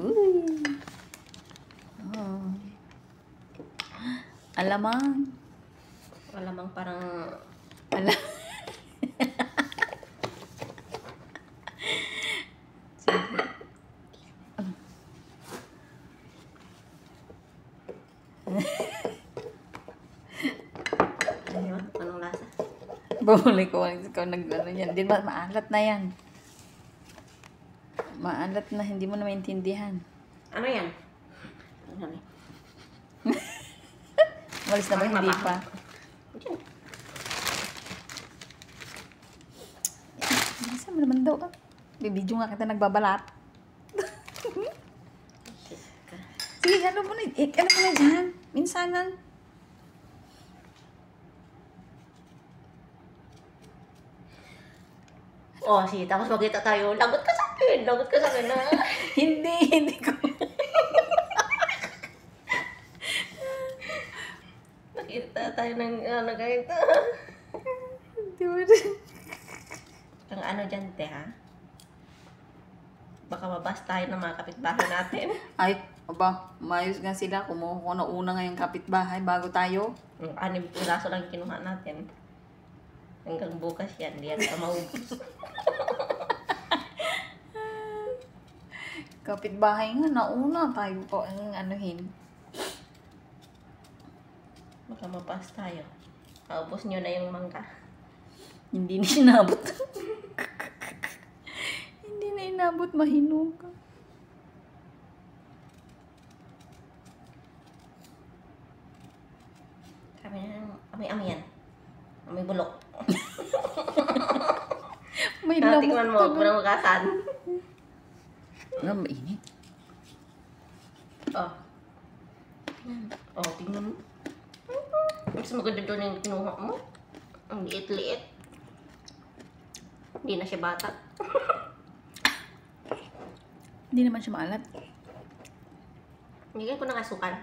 Uy. Oh. Alamang. Alamang parang... Ala. Sige. Ano? Anong lasa? Bumuli ko. Ikaw nag-ano yan. Di ba maalat na yan? Maalat na. Hindi mo na maintindihan. Ano yan? Ano yan? Malis na ba? Hindi pa. Saan mo naman daw? Bibidyo nga kita nagbabalat. Sige, ano mo na? Ano mo na dyan? Minsanan. Oh, sige. Tapos magkita tayo. Lagot ka sa akin. Lagot ka sa akin na. Hindi ko. Nakita tayo ng nagkita. Hindi mo na. Ang ano dyan, te, ha? Baka mabas tayo ng mga kapitbahay natin. Ay, aba, mayos nga sila. Kumuha ko na una ngayong kapitbahay bago tayo. 6 piraso lang kinuha natin. Hanggang bukas yan. Hindi yan ka maubos. Kapitbahay nga, nauna tayo po ang anuhin. Baka mabas tayo. Maubos nyo na yung mangga. Hindi na inabot. Hindi na inabot, mahinog. Ami yan. Ami bulok. May lamok. Tingnan mo, huwag mo na magasan. Nga, mainit. Oh. Oh, tingnan mo. Mas maganda doon yung kinuha mo. Ang liit-liit. Hindi na siya bata. Hindi naman siya maalat. Bigyan ko ng asukal.